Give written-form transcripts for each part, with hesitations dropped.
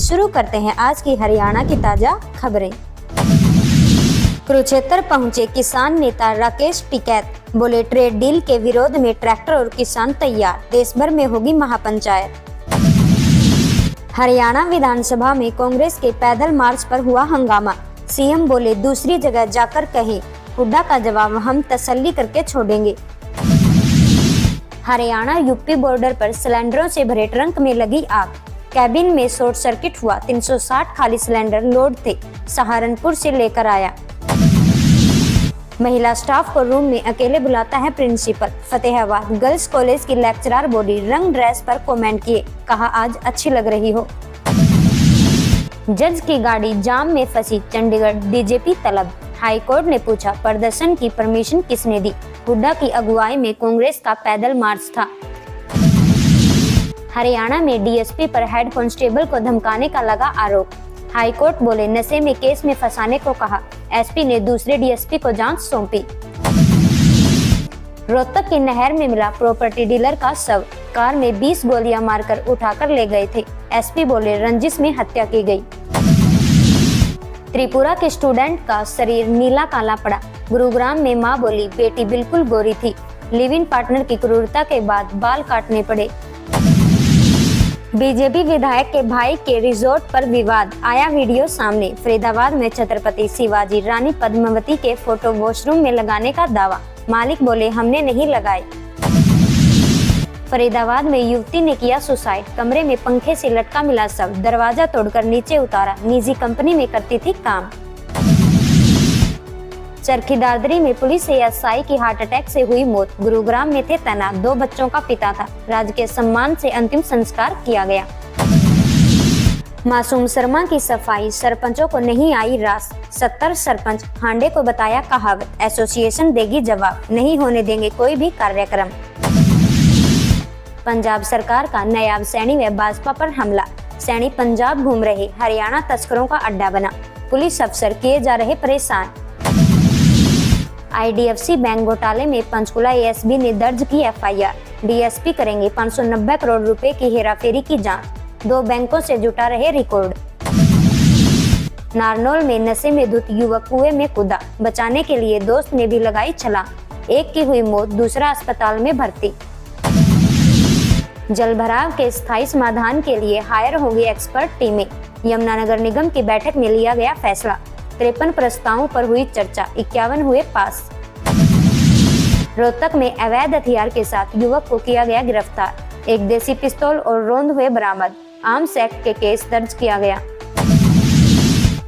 शुरू करते हैं आज की हरियाणा की ताजा खबरें। कुरुक्षेत्र पहुंचे किसान नेता राकेश टिकैत, बोले ट्रेड डील के विरोध में ट्रैक्टर और किसान तैयार, देश भर में होगी महापंचायत। हरियाणा विधानसभा में कांग्रेस के पैदल मार्च पर हुआ हंगामा, सीएम बोले दूसरी जगह जाकर कहें, हुड्डा का जवाब हम तसल्ली करके छोड़ेंगे। हरियाणा यूपी बॉर्डर पर सिलेंडरों से भरे ट्रंक में लगी आग, कैबिन में शॉर्ट सर्किट हुआ, 360 खाली सिलेंडर लोड थे, सहारनपुर से लेकर आया। महिला स्टाफ को रूम में अकेले बुलाता है प्रिंसिपल, फतेहाबाद गर्ल्स कॉलेज की लेक्चरर बोली रंग ड्रेस पर कमेंट किए, कहा आज अच्छी लग रही हो। जज की गाड़ी जाम में फंसी, चंडीगढ़ डीजीपी तलब, हाईकोर्ट ने पूछा प्रदर्शन की परमिशन किसने दी, हुड्डा की अगुवाई में कांग्रेस का पैदल मार्च था। हरियाणा में डीएसपी पर हेड कांस्टेबल को धमकाने का लगा आरोप, हाईकोर्ट बोले नशे में केस में फंसाने को कहा, एसपी ने दूसरे डीएसपी को जांच सौंपी। रोहतक की नहर में मिला प्रॉपर्टी डीलर का शव, कार में 20 गोलियां मारकर उठाकर ले गए थे, एसपी बोले रंजिश में हत्या की गई। त्रिपुरा के स्टूडेंट का शरीर नीला काला पड़ा, गुरुग्राम में मां बोली बेटी बिल्कुल गोरी थी, लिव इन पार्टनर की क्रूरता के बाद बाल काटने पड़े। बीजेपी विधायक के भाई के रिजॉर्ट पर विवाद, आया वीडियो सामने, फरीदाबाद में छत्रपति शिवाजी रानी पद्मावती के फोटो वॉशरूम में लगाने का दावा, मालिक बोले हमने नहीं लगाए। फरीदाबाद में युवती ने किया सुसाइड, कमरे में पंखे से लटका मिला शव, दरवाजा तोड़कर नीचे उतारा, निजी कंपनी में करती थी काम। चरखी दादरी में पुलिस एएसआई की हार्ट अटैक से हुई मौत, गुरुग्राम में थे तैनात, 2 बच्चों का पिता था, राजकीय सम्मान से अंतिम संस्कार किया गया। मासूम शर्मा की सफाई, सरपंचों को नहीं आई रास, 70 सरपंच, हांडे को बताया कहावत, एसोसिएशन देगी जवाब, नहीं होने देंगे कोई भी कार्यक्रम। पंजाब सरकार का नायब सैनी व भाजपा पर हमला, सैनी पंजाब घूम रहे, हरियाणा तस्करों का अड्डा बना, पुलिस अफसर किए जा रहे परेशान। आईडीएफसी बैंक घोटाले में पंचकुला एएसपी ने दर्ज की एफआईआर, डीएसपी करेंगे 590 करोड़ रुपए की हेराफेरी की जांच, 2 बैंकों से जुटा रहे रिकॉर्ड। नारनौल में नशे में धुत युवक कुएं में कूदा, बचाने के लिए दोस्त ने भी लगाई छलांग, एक की हुई मौत, दूसरा अस्पताल में भर्ती। जलभराव के स्थायी समाधान के लिए हायर होंगी एक्सपर्ट टीमें, यमुनानगर निगम की बैठक में लिया गया फैसला, 53 प्रस्तावों पर हुई चर्चा, 51 हुए पास। रोहतक में अवैध हथियार के साथ युवक को किया गया गिरफ्तार, एक देसी पिस्तौल और रोंद हुए बरामद, आर्म्स एक्ट के केस दर्ज किया गया।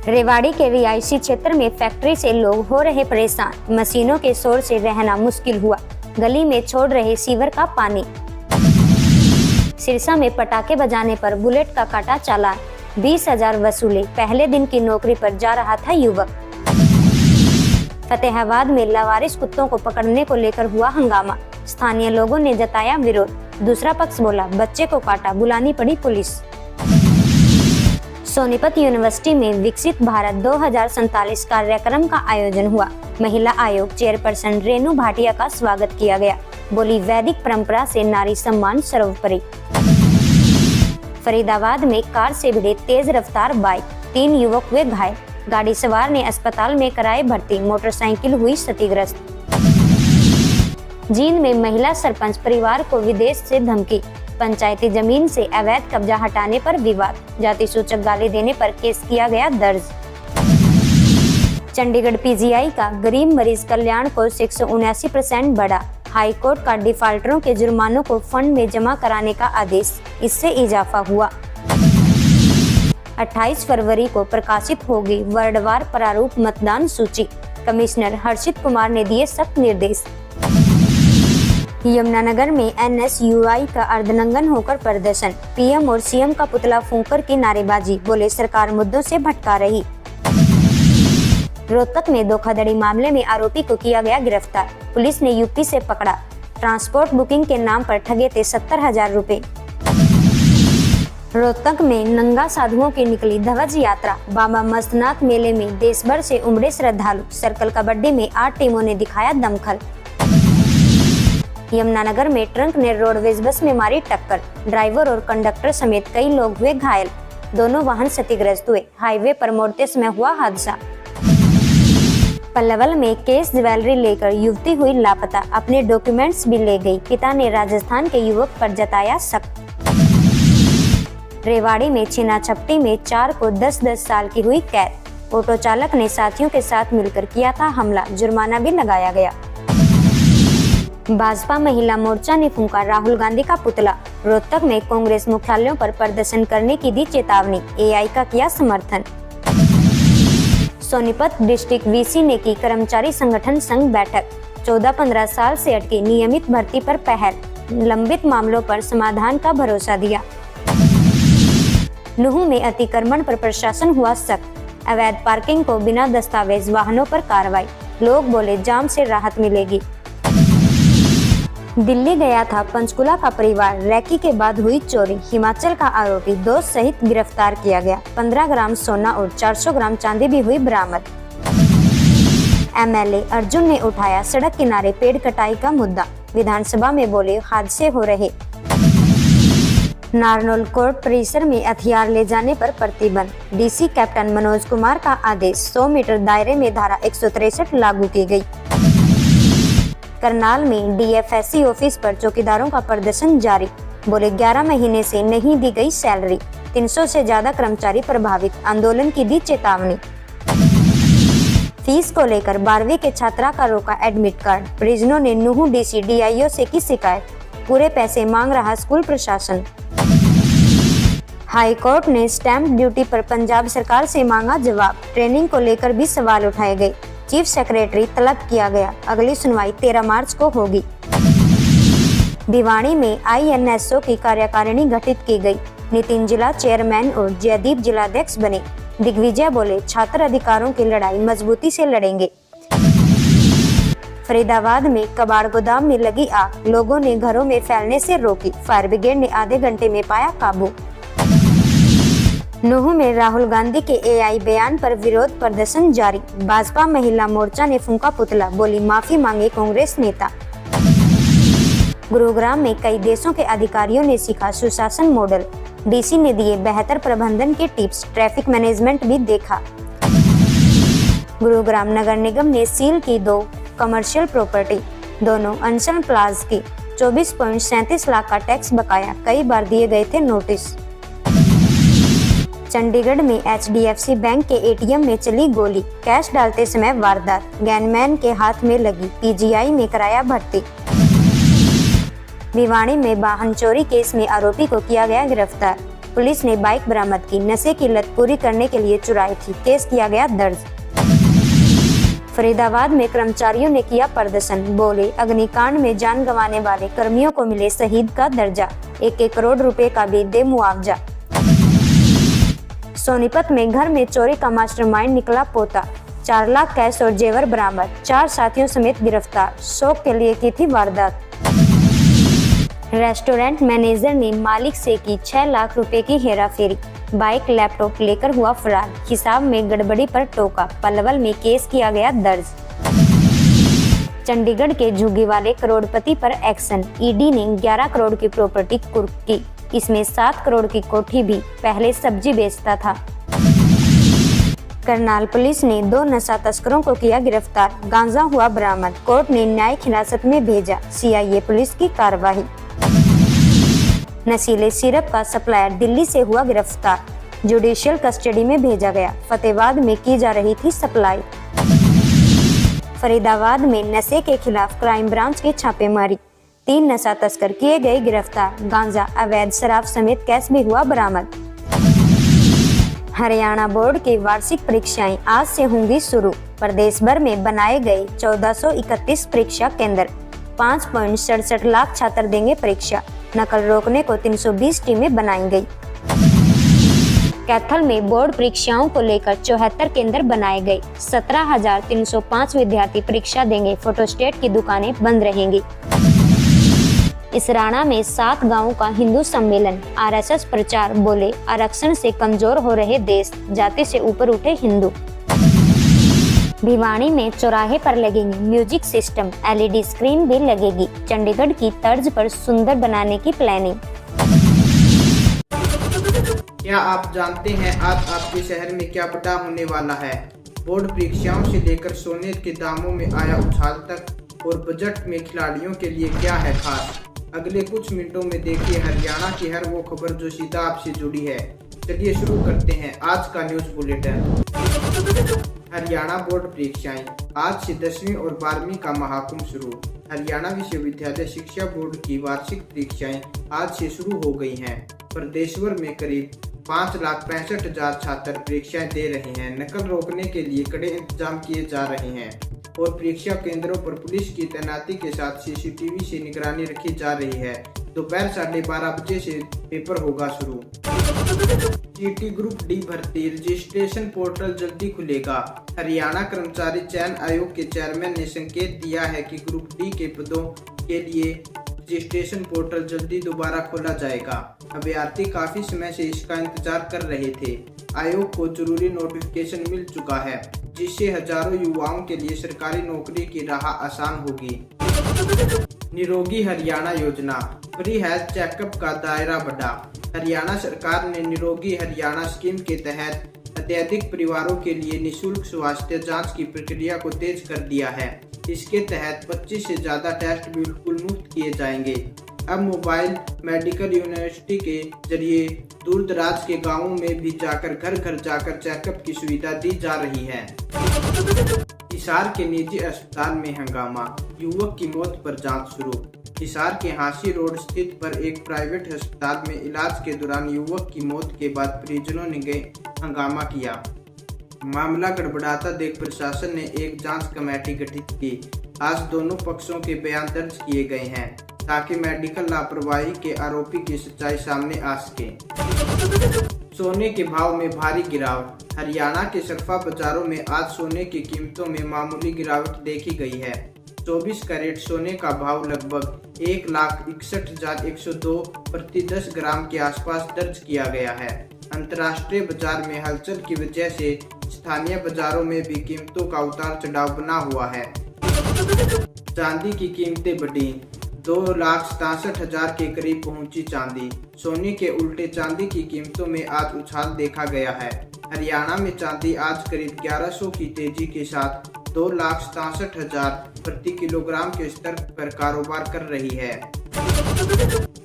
रेवाड़ी के रिहायशी क्षेत्र में फैक्ट्री से लोग हो रहे परेशान, मशीनों के शोर से रहना मुश्किल हुआ, गली में छोड़ रहे सीवर का पानी। सिरसा में पटाखे बजाने पर बुलेट का काटा चालान, 20,000 वसूले, पहले दिन की नौकरी पर जा रहा था युवक। फतेहाबाद में लावारिस कुत्तों को पकड़ने को लेकर हुआ हंगामा, स्थानीय लोगों ने जताया विरोध, दूसरा पक्ष बोला बच्चे को काटा, बुलानी पड़ी पुलिस। सोनीपत यूनिवर्सिटी में विकसित भारत 2047 कार्यक्रम का आयोजन हुआ, महिला आयोग चेयरपर्सन रेणु भाटिया का स्वागत किया गया, बोली वैदिक परंपरा से नारी सम्मान सर्वोपरि। फरीदाबाद में कार से भिड़े तेज रफ्तार बाइक, 3 युवक हुए घायल, गाड़ी सवार ने अस्पताल में कराए भर्ती, मोटरसाइकिल हुई क्षतिग्रस्त। जींद में महिला सरपंच परिवार को विदेश से धमकी, पंचायती जमीन से अवैध कब्जा हटाने पर विवाद, जाति सूचक गाली देने पर केस किया गया दर्ज। चंडीगढ़ पीजीआई का गरीब मरीज कल्याण को 179% बढ़ा, हाईकोर्ट का डिफाल्टरों के जुर्मानों को फंड में जमा कराने का आदेश, इससे इजाफा हुआ। 28 फरवरी को प्रकाशित होगी वार्डवार प्रारूप मतदान सूची, कमिश्नर हर्षित कुमार ने दिए सख्त निर्देश। यमुनानगर में एनएसयूआई का अर्धनंगन होकर प्रदर्शन, पीएम और सीएम का पुतला फूंककर की नारेबाजी, बोले सरकार मुद्दों से भटका रही। रोहतक में धोखाधड़ी मामले में आरोपी को किया गया गिरफ्तार, पुलिस ने यूपी से पकड़ा, ट्रांसपोर्ट बुकिंग के नाम पर ठगे थे 70,000 रुपए। रोहतक में नंगा साधुओं की निकली ध्वज यात्रा, बाबा मस्तनाथ मेले में देश भर से उमड़े श्रद्धालु, सर्कल कबड्डी में 8 टीमों ने दिखाया दमखल। यमुनानगर में ट्रक ने रोडवेज बस में मारी टक्कर, ड्राइवर और कंडक्टर समेत कई लोग हुए घायल, दोनों वाहन क्षतिग्रस्त हुए। हाईवे पर मोड़ते समय हुआ हादसा। पल्लवल में केस ज्वेलरी लेकर युवती हुई लापता, अपने डॉक्यूमेंट्स भी ले गई। पिता ने राजस्थान के युवक पर जताया शक। रेवाड़ी में छीना झपटी में 4 को 10-10 साल की हुई कैद। ऑटो चालक ने साथियों के साथ मिलकर किया था हमला, जुर्माना भी लगाया गया। भाजपा महिला मोर्चा ने फूंका राहुल गांधी का पुतला। रोहतक में कांग्रेस मुख्यालयों पर प्रदर्शन करने की दी चेतावनी, एआई का किया समर्थन। सोनीपत डिस्ट्रिक्ट वीसी ने की कर्मचारी संगठन संघ बैठक। 14-15 साल से अटकी नियमित भर्ती पर पहल, लंबित मामलों पर समाधान का भरोसा दिया। नूह में अतिक्रमण पर प्रशासन हुआ सख्त, अवैध पार्किंग को बिना दस्तावेज वाहनों पर कार्रवाई। लोग बोले जाम से राहत मिलेगी। दिल्ली गया था पंचकुला का परिवार, रैकी के बाद हुई चोरी। हिमाचल का आरोपी दोस्त सहित गिरफ्तार किया गया। 15 ग्राम सोना और 400 ग्राम चांदी भी हुई बरामद। एमएलए अर्जुन ने उठाया सड़क किनारे पेड़ कटाई का मुद्दा, विधानसभा में बोले हादसे हो रहे। नारनौल कोर्ट परिसर में हथियार ले जाने पर प्रतिबंध, डीसी कैप्टन मनोज कुमार का आदेश। 100 मीटर दायरे में धारा 163 लागू की गई। करनाल में डीएफएससी ऑफिस पर चौकीदारों का प्रदर्शन जारी, बोले 11 महीने से नहीं दी गई सैलरी। 300 से ज्यादा कर्मचारी प्रभावित, आंदोलन की दी चेतावनी। फीस को लेकर 12वीं के छात्रा का रोका एडमिट कार्ड, परिजनों ने नूह डीसी डीआईओ से की शिकायत, पूरे पैसे मांग रहा स्कूल प्रशासन। हाई कोर्ट ने स्टैंप ड्यूटी पर पंजाब सरकार से मांगा जवाब, ट्रेनिंग को लेकर भी सवाल उठाए गए। चीफ सेक्रेटरी तलब किया गया, अगली सुनवाई 13 मार्च को होगी। भिवाड़ी में आईएनएसओ की कार्यकारिणी गठित की गई, नितिन जिला चेयरमैन और जयदीप जिलाध्यक्ष बने। दिग्विजय बोले छात्र अधिकारों की लड़ाई मजबूती से लड़ेंगे। फरीदाबाद में कबाड़ गोदाम में लगी आग, लोगों ने घरों में फैलने से रोकी, फायर ब्रिगेड ने आधे घंटे में पाया काबू। नूह में राहुल गांधी के एआई बयान पर विरोध प्रदर्शन जारी, भाजपा महिला मोर्चा ने फूंका पुतला, बोली माफी मांगे कांग्रेस नेता। गुरुग्राम में कई देशों के अधिकारियों ने सीखा सुशासन मॉडल, डीसी ने दिए बेहतर प्रबंधन के टिप्स, ट्रैफिक मैनेजमेंट भी देखा। गुरुग्राम नगर निगम ने सील की 2 कमर्शियल प्रॉपर्टी, दोनों अंशन प्लाजा की। 24.37 लाख का टैक्स बकाया, कई बार दिए गए थे नोटिस। चंडीगढ़ में एचडीएफसी बैंक के एटीएम में चली गोली, कैश डालते समय वारदात, गैंगमैन के हाथ में लगी, पीजीआई में कराया भर्ती। भिवाड़ी में वाहन चोरी केस में आरोपी को किया गया गिरफ्तार, पुलिस ने बाइक बरामद की, नशे की लत पूरी करने के लिए चुराई थी, केस किया गया दर्ज। फरीदाबाद में कर्मचारियों ने किया प्रदर्शन, बोले अग्निकांड में जान गंवाने वाले कर्मियों को मिले शहीद का दर्जा, 1-1 करोड़ रुपए का भी दे मुआवजा। सोनीपत में घर में चोरी का मास्टरमाइंड निकला पोता, 4 लाख कैश और जेवर बरामद, 4 साथियों समेत गिरफ्तार, शौक के लिए की थी वारदात। रेस्टोरेंट मैनेजर ने मालिक से की 6 लाख रुपए की हेराफेरी, बाइक लैपटॉप लेकर हुआ फरार, हिसाब में गड़बड़ी पर टोका, पल्लवल में केस किया गया दर्ज। चंडीगढ़ के झुग्गी वाले करोड़पति पर एक्शन, ईडी ने 11 करोड़ की प्रॉपर्टी कुर्क की, इसमें 7 करोड़ की कोठी भी, पहले सब्जी बेचता था। करनाल पुलिस ने 2 नशा तस्करों को किया गिरफ्तार, गांजा हुआ बरामद, कोर्ट ने न्यायिक हिरासत में भेजा, सीआईए पुलिस की कार्रवाई। नशीले सिरप का सप्लायर दिल्ली से हुआ गिरफ्तार, जुडिशियल कस्टडी में भेजा गया, फतेहाबाद में की जा रही थी सप्लाई। फरीदाबाद में नशे के खिलाफ क्राइम ब्रांच की छापेमारी, 3 नशा तस्कर किए गए गिरफ्तार, गांजा, अवैध शराब समेत कैश भी हुआ बरामद। हरियाणा बोर्ड की वार्षिक परीक्षाएं आज से होंगी शुरू, प्रदेश भर में बनाए गए 1431 परीक्षा केंद्र, 5.67 लाख छात्र देंगे परीक्षा, नकल रोकने को 320 टीमें बनाई गई। कैथल में बोर्ड परीक्षाओं को लेकर 74 केंद्र बनाए गए, 17,305 विद्यार्थी परीक्षा देंगे, फोटोस्टेट की दुकानें बंद रहेंगी। इसराना में 7 गांवों का हिंदू सम्मेलन, आरएसएस प्रचार, बोले आरक्षण से कमजोर हो रहे देश, जाति से ऊपर उठे हिंदू। भिवाड़ी में चौराहे पर लगेंगे म्यूजिक सिस्टम, एलईडी स्क्रीन भी लगेगी, चंडीगढ़ की तर्ज पर सुंदर बनाने की प्लानिंग। क्या आप जानते हैं आज आपके शहर में क्या बड़ा होने वाला है? बोर्ड परीक्षाओं से लेकर सोने के दामों में आया उछाल तक और बजट में खिलाड़ियों के लिए क्या है खास। अगले कुछ मिनटों में देखिए हरियाणा की हर वो खबर जो सीधा आपसे जुड़ी है। चलिए शुरू करते हैं आज का न्यूज बुलेटिन। हरियाणा बोर्ड परीक्षाएं आज से 10वीं और 12वीं का महाकुंभ शुरू। हरियाणा विश्वविद्यालय शिक्षा बोर्ड की वार्षिक परीक्षाएं आज से शुरू हो गई हैं। प्रदेश भर में करीब 5,65,000 छात्र परीक्षाएं दे रहे हैं। नकल रोकने के लिए कड़े इंतजाम किए जा रहे हैं और परीक्षा केंद्रों पर पुलिस की तैनाती के साथ सीसीटीवी से निगरानी रखी जा रही है। दोपहर 12:30 बजे से पेपर होगा शुरू। सीटी ग्रुप डी भर्ती रजिस्ट्रेशन पोर्टल जल्दी खुलेगा। हरियाणा कर्मचारी चयन आयोग के चेयरमैन ने संकेत दिया है कि ग्रुप डी के पदों के लिए रजिस्ट्रेशन पोर्टल जल्दी दोबारा खोला जाएगा। अभ्यर्थी काफी समय से इसका इंतजार कर रहे थे। आयोग को जरूरी नोटिफिकेशन मिल चुका है, जिससे हजारों युवाओं के लिए सरकारी नौकरी की राह आसान होगी। निरोगी हरियाणा योजना फ्री हेल्थ चेकअप का दायरा बढ़ा। हरियाणा सरकार ने निरोगी हरियाणा स्कीम के तहत अत्यधिक परिवारों के लिए निःशुल्क स्वास्थ्य जांच की प्रक्रिया को तेज कर दिया है। इसके तहत 25 से ज्यादा टेस्ट बिल्कुल मुफ्त किए जाएंगे। अब मोबाइल मेडिकल यूनिवर्सिटी के जरिए दूर दराज के गांवों में भी जाकर घर घर जाकर चेकअप की सुविधा दी जा रही है। हिसार के निजी अस्पताल में हंगामा, युवक की मौत पर जांच शुरू। हिसार के हांसी रोड स्थित पर एक प्राइवेट अस्पताल में इलाज के दौरान युवक की मौत के बाद परिजनों ने हंगामा किया। मामला गड़बड़ाता देख प्रशासन ने एक जांच कमेटी गठित की। आज दोनों पक्षों के बयान दर्ज किए गए हैं ताकि मेडिकल लापरवाही के आरोपी की सच्चाई सामने आ सके। सोने के भाव में भारी गिरावट। हरियाणा के सरफा बाजारों में आज सोने की कीमतों में मामूली गिरावट देखी गई है। 24 कैरेट सोने का भाव लगभग 1,61,102 प्रति 10 ग्राम के आसपास दर्ज किया गया है। अंतर्राष्ट्रीय बाजार में हलचल की वजह से स्थानीय बाजारों में भी कीमतों का उतार चढ़ाव बना हुआ है। चांदी की कीमतें बढ़ी, 2,67,000 के करीब पहुंची चांदी। सोने के उल्टे चांदी की कीमतों में आज उछाल देखा गया है। हरियाणा में चांदी आज करीब 1100 की तेजी के साथ 2,67,000 प्रति किलोग्राम के स्तर पर कारोबार कर रही है।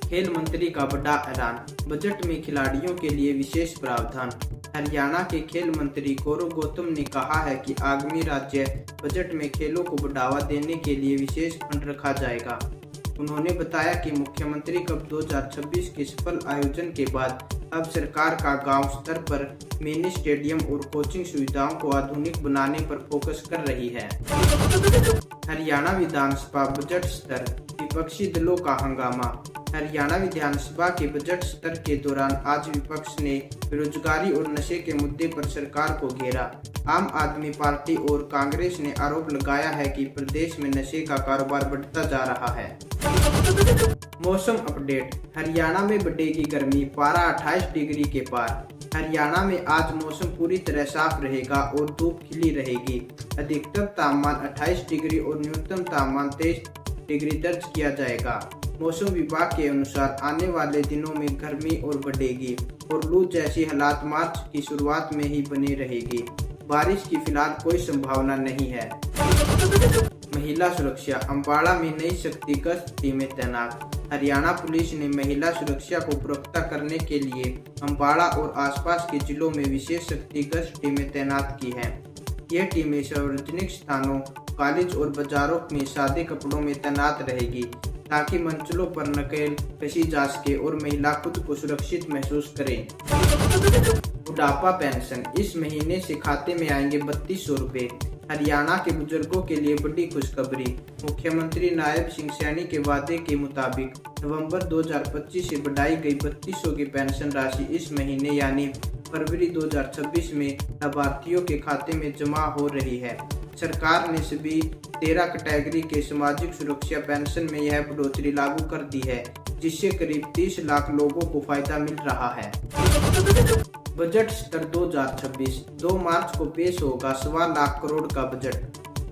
खेल मंत्री का बड़ा ऐलान, बजट में खिलाड़ियों के लिए विशेष प्रावधान। हरियाणा के खेल मंत्री गौरव गौतम ने कहा है कि आगामी राज्य बजट में खेलों को बढ़ावा देने के लिए विशेष फंड रखा जाएगा। उन्होंने बताया कि मुख्यमंत्री कप 2026 के सफल आयोजन के बाद अब सरकार का गांव स्तर पर मिनी स्टेडियम और कोचिंग सुविधाओं को आधुनिक बनाने पर फोकस कर रही है। हरियाणा विधानसभा बजट स्तर, विपक्षी दलों का हंगामा। हरियाणा विधानसभा के बजट सत्र के दौरान आज विपक्ष ने बेरोजगारी और नशे के मुद्दे पर सरकार को घेरा। आम आदमी पार्टी और कांग्रेस ने आरोप लगाया है कि प्रदेश में नशे का कारोबार बढ़ता जा रहा है। मौसम अपडेट, हरियाणा में बढ़ेगी गर्मी, पारा 28 डिग्री के पार। हरियाणा में आज मौसम पूरी तरह साफ रहेगा और धूप खिली रहेगी। अधिकतम तापमान 28 डिग्री और न्यूनतम तापमान 23 डिग्री दर्ज किया जाएगा। मौसम विभाग के अनुसार आने वाले दिनों में गर्मी और बढ़ेगी और लू जैसी हालात मार्च की शुरुआत में ही बनी रहेगी। बारिश की फिलहाल कोई संभावना नहीं है। महिला सुरक्षा, अम्बाड़ा में नई शक्ति गश्त टीमें तैनात। हरियाणा पुलिस ने महिला सुरक्षा को पुख्ता करने के लिए अम्बाड़ा और आसपास के जिलों में विशेष शक्ति गश्त टीमें तैनात की हैं। यह टीमें सार्वजनिक स्थानों, कॉलेज और बाजारों में सादे कपड़ों में तैनात रहेगी ताकि मंचलों पर नकेल कसी जा सके और महिला खुद को सुरक्षित महसूस करें। बुढ़ापा पेंशन, इस महीने से खाते में आएंगे 3200 रुपए। हरियाणा के बुजुर्गों के लिए बड़ी खुशखबरी। मुख्यमंत्री नायब सिंह सैनी के वादे के मुताबिक नवंबर 2025 से बढ़ाई गई 3200 की पेंशन राशि इस महीने यानी फरवरी 2026 में लाभार्थियों के खाते में जमा हो रही है। सरकार ने सभी 13 कैटेगरी के सामाजिक सुरक्षा पेंशन में यह बढ़ोतरी लागू कर दी है, जिससे करीब 30 लाख लोगों को फायदा मिल रहा है। बजट सत्र 2026, 2 मार्च को पेश होगा 1.25 लाख करोड़ का बजट।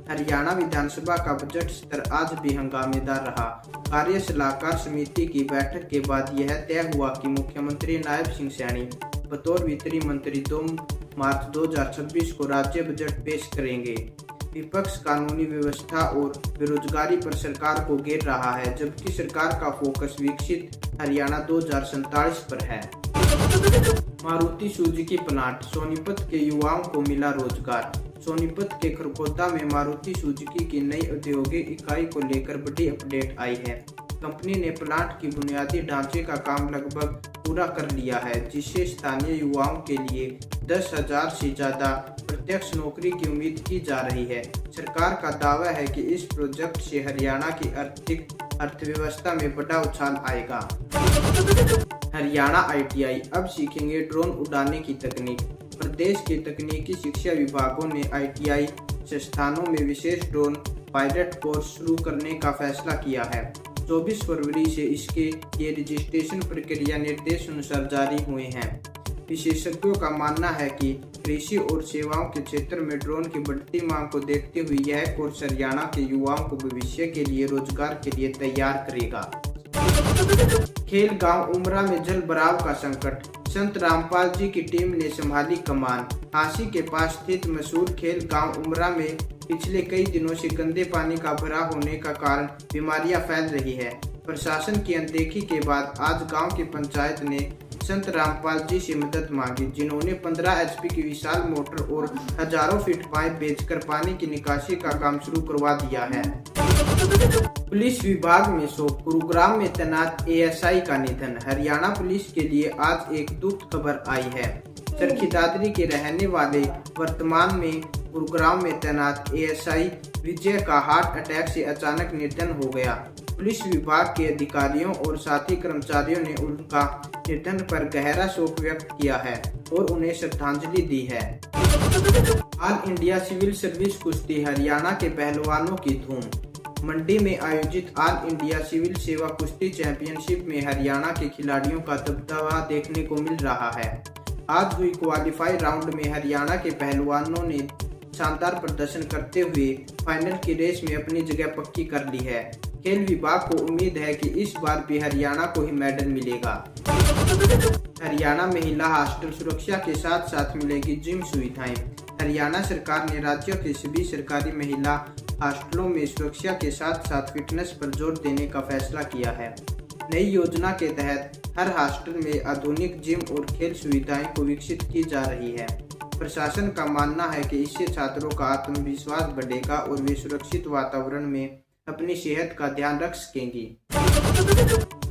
हरियाणा विधानसभा का बजट सत्र आज भी हंगामेदार रहा। कार्य सलाहकार समिति की बैठक के बाद यह तय हुआ कि मुख्यमंत्री नायब सिंह सैनी बतौर वित्त मंत्री 2 मार्च 2026 को राज्य बजट पेश करेंगे। विपक्ष कानूनी व्यवस्था और बेरोजगारी पर सरकार को घेर रहा है, जबकि सरकार का फोकस विकसित हरियाणा 2047 पर है। मारुति सुजुकी प्लांट, सोनीपत के युवाओं को मिला रोजगार। सोनीपत के खरखोदा में मारुति सुजुकी की नई औद्योगिक इकाई को लेकर बड़ी अपडेट आई है। कंपनी ने प्लांट की बुनियादी ढांचे का काम लगभग पूरा कर लिया है, जिससे स्थानीय युवाओं के लिए 10,000 से ज्यादा प्रत्यक्ष नौकरी की उम्मीद की जा रही है। सरकार का दावा है कि इस प्रोजेक्ट से हरियाणा की अर्थव्यवस्था में बड़ा उछाल आएगा। हरियाणा ITI अब सीखेंगे ड्रोन उड़ाने की तकनीक। प्रदेश के तकनीकी शिक्षा विभागों ने ITI संस्थानों में विशेष ड्रोन पायलट कोर्स शुरू करने का फैसला किया है। 24 फरवरी से इसके ये रजिस्ट्रेशन प्रक्रिया निर्देशानुसार जारी हुए हैं। विशेषज्ञों का मानना है कि कृषि और सेवाओं के क्षेत्र में ड्रोन की बढ़ती मांग को देखते हुए यह कोर्स हरियाणा के युवाओं को भविष्य के लिए रोजगार के लिए तैयार करेगा। खेल गांव उमरा में जल भराव का संकट, संत रामपाल जी की टीम ने संभाली कमान। हांसी के पास स्थित मशहूर खेल गांव उमरा में पिछले कई दिनों से गंदे पानी का भराव होने का कारण बीमारियां फैल रही है। प्रशासन की अनदेखी के बाद आज गांव की पंचायत ने संत रामपाल जी से मदद मांगी, जिन्होंने 15 HP की विशाल मोटर और हजारों फीट पाइप बेचकर पानी की निकासी का काम शुरू करवा दिया है। पुलिस विभाग में शोक, गुरुग्राम में तैनात ASI का निधन। हरियाणा पुलिस के लिए आज एक दुख खबर आई है। चरखी दादरी के रहने वाले वर्तमान में गुरुग्राम में तैनात ASI विजय का हार्ट अटैक से अचानक निधन हो गया। पुलिस विभाग के अधिकारियों और साथी कर्मचारियों ने उनका निधन पर गहरा शोक व्यक्त किया है और उन्हें श्रद्धांजलि दी है। ऑल इंडिया सिविल सर्विस कुश्ती, हरियाणा के पहलवानों की धूम। मंडी में आयोजित ऑल इंडिया सिविल सेवा कुश्ती चैंपियनशिप में हरियाणा के खिलाड़ियों का दबदबा देखने को मिल रहा है। आज हुई क्वालिफाई राउंड में हरियाणा के पहलवानों ने शानदार प्रदर्शन करते हुए फाइनल की रेस में अपनी जगह पक्की कर ली है। खेल विभाग को उम्मीद है कि इस बार भी हरियाणा को ही मेडल मिलेगा। हरियाणा महिला हॉस्टल सुरक्षा के साथ साथ मिलेगी जिम सुविधाएं। हरियाणा सरकार ने राज्यों के सभी सरकारी महिला हॉस्टलों में सुरक्षा के साथ साथ फिटनेस पर जोर देने का फैसला किया है। नई योजना के तहत हर हॉस्टल में आधुनिक जिम और खेल सुविधाएं को विकसित की जा रही है। प्रशासन का मानना है कि इससे छात्रों का आत्मविश्वास बढ़ेगा और वे सुरक्षित वातावरण में अपनी सेहत का ध्यान रख सकेंगी।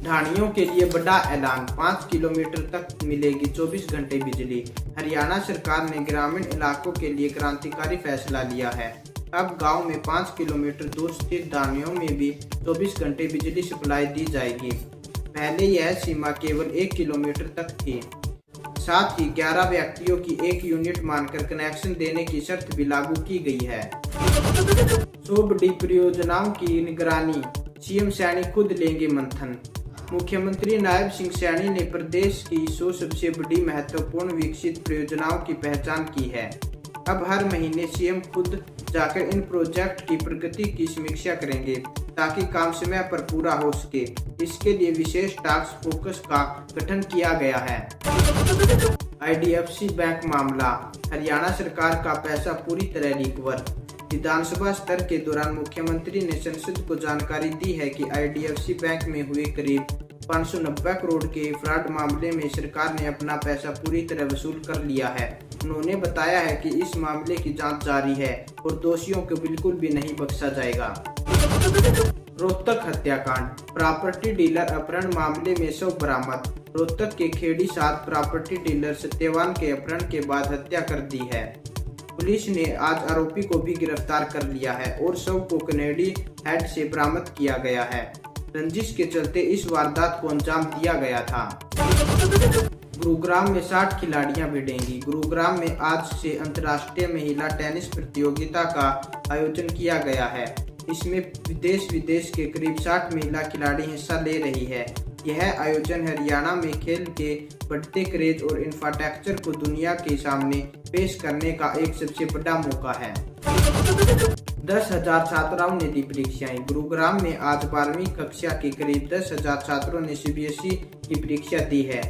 ढाणियों के लिए बड़ा ऐलान, 5 किलोमीटर तक मिलेगी 24 घंटे बिजली। हरियाणा सरकार ने ग्रामीण इलाकों के लिए क्रांतिकारी फैसला लिया है। अब गांव में 5 किलोमीटर दूर स्थित ढाणियों में भी 24 घंटे बिजली सप्लाई दी जाएगी। पहले यह सीमा केवल 1 किलोमीटर तक थी। साथ ही 11 व्यक्तियों की 1 यूनिट मानकर कनेक्शन देने की शर्त भी लागू की गई है। 100 बड़ी परियोजनाओं की निगरानी, CM सैनी खुद लेंगे मंथन। मुख्यमंत्री नायब सिंह सैनी ने प्रदेश की 100 सबसे बड़ी महत्वपूर्ण विकसित परियोजनाओं की पहचान की है। अब हर महीने CM खुद जाकर इन प्रोजेक्ट की प्रगति की समीक्षा करेंगे ताकि काम समय पर पूरा हो सके। इसके लिए विशेष टास्क फोर्स का गठन किया गया है। IDFC बैंक मामला, हरियाणा सरकार का पैसा पूरी तरह रिकवर। विधानसभा स्तर के दौरान मुख्यमंत्री ने संसद को जानकारी दी है कि IDFC बैंक में हुए करीब 590 करोड़ के फ्रॉड मामले में सरकार ने अपना पैसा पूरी तरह वसूल कर लिया है। उन्होंने बताया है कि इस मामले की जांच जारी है और दोषियों को बिल्कुल भी नहीं बख्शा जाएगा। रोहतक हत्याकांड, प्रॉपर्टी डीलर अपहरण मामले में शव बरामद। रोहतक के खेड़ी 7 प्रॉपर्टी डीलर सत्यवान के अपहरण के बाद हत्या कर दी है। पुलिस ने आज आरोपी को भी गिरफ्तार कर लिया है और शव को कनेडी हेड से बरामद किया गया है। रंजिश के चलते इस वारदात को अंजाम दिया गया था। गुरुग्राम में 60 खिलाड़ियां भिड़ेंगी। गुरुग्राम में आज से अंतर्राष्ट्रीय महिला टेनिस प्रतियोगिता का आयोजन किया गया है। इसमें विदेश विदेश के करीब 60 महिला खिलाड़ी हिस्सा ले रही है। यह आयोजन हरियाणा में खेल के बढ़ते क्रेज और इंफ्रास्ट्रक्चर को दुनिया के सामने पेश करने का एक सबसे बड़ा मौका है। 10,000 छात्राओं ने दी परीक्षाएं। गुरुग्राम में आज 12वीं कक्षा के करीब 10,000 छात्रों ने CBSE की परीक्षा दी है।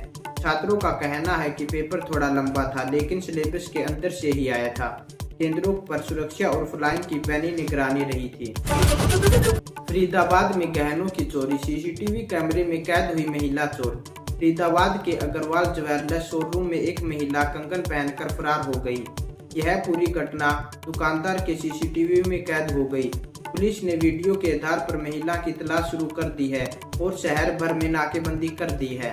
छात्रों का कहना है कि पेपर थोड़ा लंबा था, लेकिन सिलेबस के अंदर से ही आया था। केंद्रों पर सुरक्षा और फ्लाइंग की पैनी निगरानी रही थी। फरीदाबाद में गहनों की चोरी, सीसीटीवी कैमरे में कैद हुई महिला चोर। फरीदाबाद के अग्रवाल ज्वेलर्स शोरूम में एक महिला कंगन पहनकर फरार हो गई। यह पूरी घटना दुकानदार के सीसीटीवी में कैद हो गई। पुलिस ने वीडियो के आधार पर महिला की तलाश शुरू कर दी है और शहर भर में नाकेबंदी कर दी है।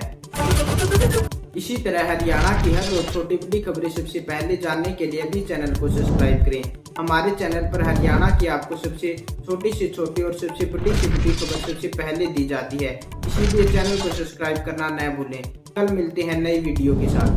इसी तरह हरियाणा की हर रोज छोटी बड़ी खबरें सबसे पहले जानने के लिए अभी चैनल को सब्सक्राइब करें। हमारे चैनल पर हरियाणा की आपको सबसे छोटी से छोटी और सबसे बड़ी से बड़ी खबर सबसे पहले दी जाती है, इसीलिए चैनल को सब्सक्राइब करना न भूलें। कल मिलते हैं नई वीडियो के साथ।